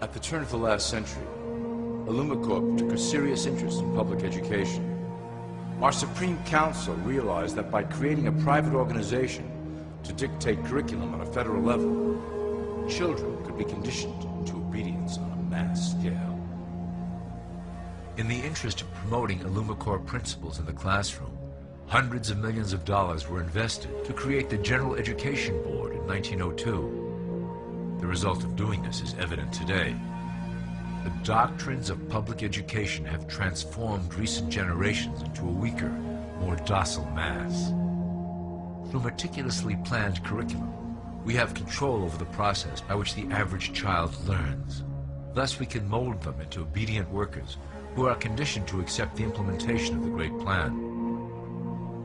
At the turn of the last century, ILLUMICORP took a serious interest in public education. Our Supreme Council realized that by creating a private organization to dictate curriculum on a federal level, children could be conditioned into obedience on a mass scale. In the interest of promoting ILLUMICORP principles in the classroom, hundreds of millions of dollars were invested to create the General Education Board in 1902. The result of doing this is evident today. The doctrines of public education have transformed recent generations into a weaker, more docile mass. Through meticulously planned curriculum, we have control over the process by which the average child learns. Thus we can mold them into obedient workers who are conditioned to accept the implementation of the Great Plan.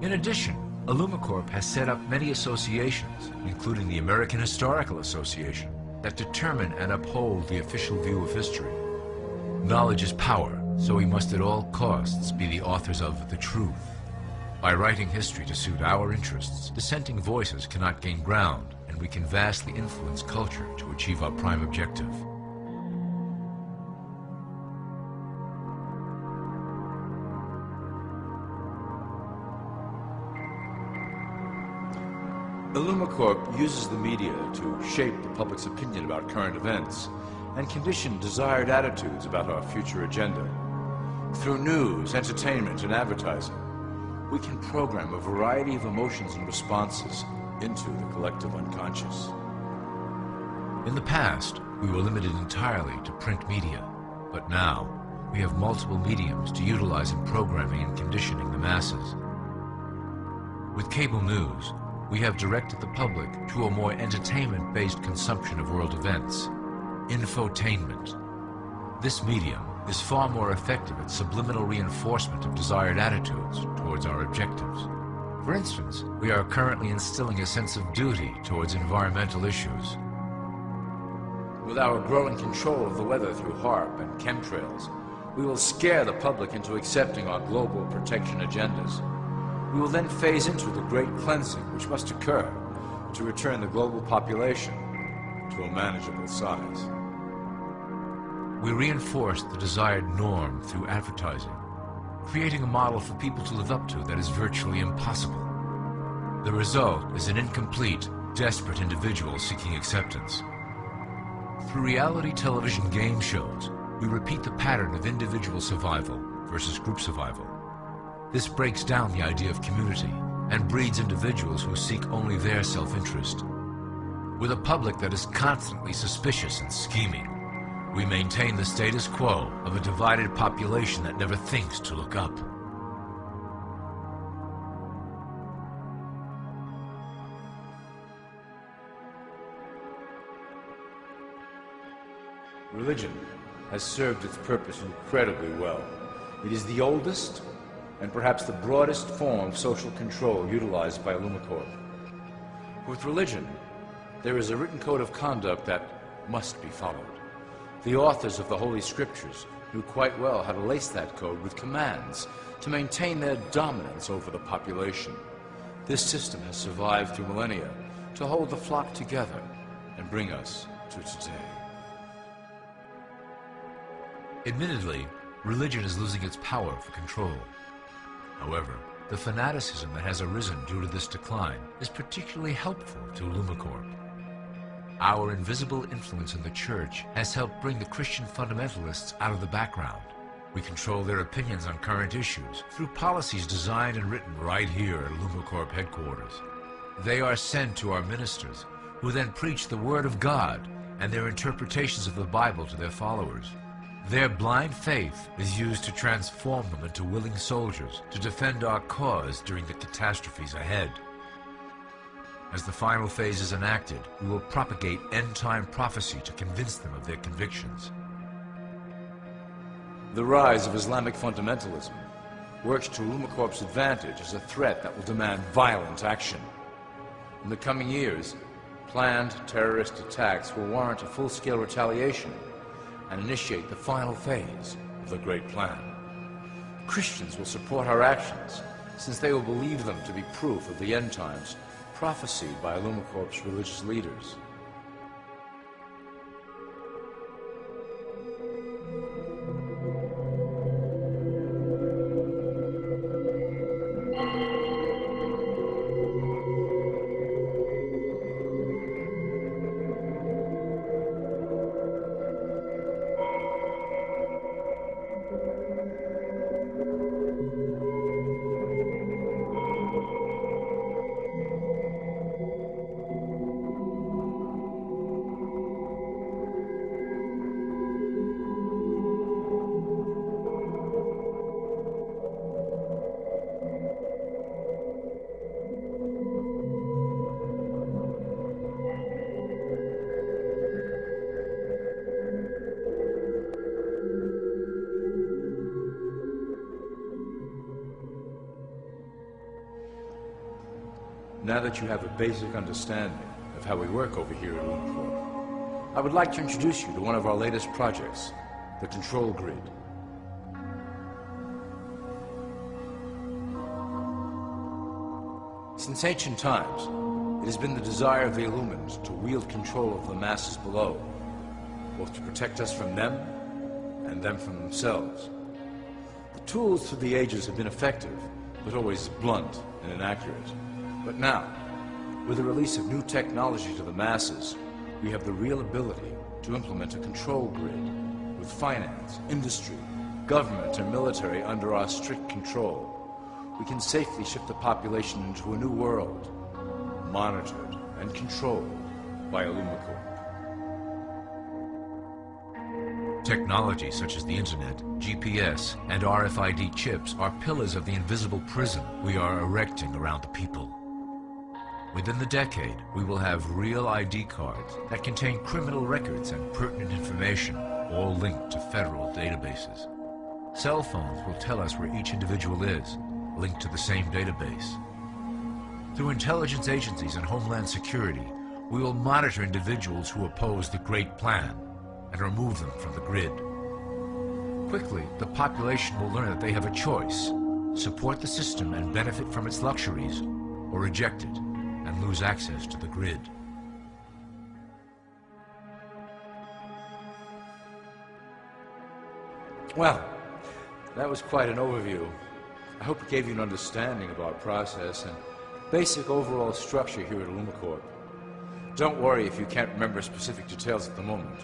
In addition, ILLUMICORP has set up many associations, including the American Historical Association, that determine and uphold the official view of history. Knowledge is power, so we must at all costs be the authors of the truth. By writing history to suit our interests, dissenting voices cannot gain ground, and we can vastly influence culture to achieve our prime objective. ILLUMICORP uses the media to shape the public's opinion about current events and condition desired attitudes about our future agenda. Through news, entertainment, and advertising, we can program a variety of emotions and responses into the collective unconscious. In the past, we were limited entirely to print media, but now we have multiple mediums to utilize in programming and conditioning the masses. With cable news, we have directed the public to a more entertainment-based consumption of world events, infotainment. This medium is far more effective at subliminal reinforcement of desired attitudes towards our objectives. For instance, we are currently instilling a sense of duty towards environmental issues. With our growing control of the weather through HARP and chemtrails, we will scare the public into accepting our global protection agendas. We will then phase into the great cleansing which must occur to return the global population to a manageable size. We reinforce the desired norm through advertising, creating a model for people to live up to that is virtually impossible. The result is an incomplete, desperate individual seeking acceptance. Through reality television game shows, we repeat the pattern of individual survival versus group survival. This breaks down the idea of community and breeds individuals who seek only their self-interest. With a public that is constantly suspicious and scheming, we maintain the status quo of a divided population that never thinks to look up. Religion has served its purpose incredibly well. It is the oldest and perhaps the broadest form of social control utilized by ILLUMICORP. With religion, there is a written code of conduct that must be followed. The authors of the Holy Scriptures knew quite well how to lace that code with commands to maintain their dominance over the population. This system has survived through millennia to hold the flock together and bring us to today. Admittedly, religion is losing its power for control. However, the fanaticism that has arisen due to this decline is particularly helpful to ILLUMICORP. Our invisible influence in the Church has helped bring the Christian fundamentalists out of the background. We control their opinions on current issues through policies designed and written right here at ILLUMICORP headquarters. They are sent to our ministers, who then preach the Word of God and their interpretations of the Bible to their followers. Their blind faith is used to transform them into willing soldiers to defend our cause during the catastrophes ahead. As the final phase is enacted, we will propagate end-time prophecy to convince them of their convictions. The rise of Islamic fundamentalism works to ILLUMICORP's advantage as a threat that will demand violent action. In the coming years, planned terrorist attacks will warrant a full-scale retaliation and initiate the final phase of the Great Plan. Christians will support our actions, since they will believe them to be proof of the end times prophesied by ILLUMICORP's religious leaders. Now that you have a basic understanding of how we work over here at ILLUMICORP, I would like to introduce you to one of our latest projects, the Control Grid. Since ancient times, it has been the desire of the Illumins to wield control of the masses below, both to protect us from them and them from themselves. The tools through the ages have been effective, but always blunt and inaccurate. But now, with the release of new technology to the masses, we have the real ability to implement a control grid with finance, industry, government, and military under our strict control. We can safely shift the population into a new world, monitored and controlled by ILLUMICORP. Technology such as the internet, GPS, and RFID chips are pillars of the invisible prison we are erecting around the people. Within the decade, we will have real ID cards that contain criminal records and pertinent information, all linked to federal databases. Cell phones will tell us where each individual is, linked to the same database. Through intelligence agencies and Homeland Security, we will monitor individuals who oppose the Great Plan and remove them from the grid. Quickly, the population will learn that they have a choice: support the system and benefit from its luxuries, or reject it and lose access to the grid. Well, that was quite an overview. I hope it gave you an understanding of our process and basic overall structure here at ILLUMICORP. Don't worry if you can't remember specific details at the moment.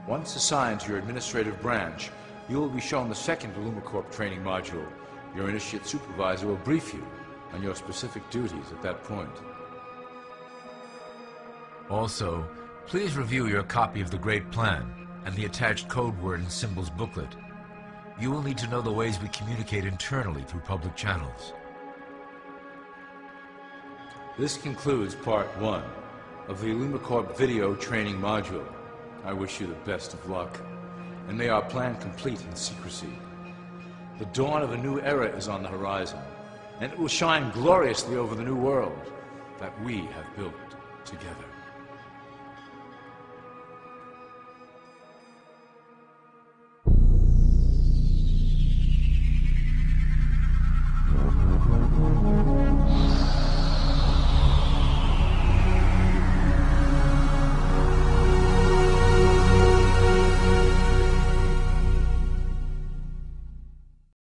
Once assigned to your administrative branch, you will be shown the second ILLUMICORP training module. Your initiate supervisor will brief you on your specific duties at that point. Also, please review your copy of the Great Plan and the attached code word and symbols booklet. You will need to know the ways we communicate internally through public channels. This concludes Part 1 of the ILLUMICORP video training module. I wish you the best of luck, and may our plan complete in secrecy. The dawn of a new era is on the horizon, and it will shine gloriously over the new world that we have built together.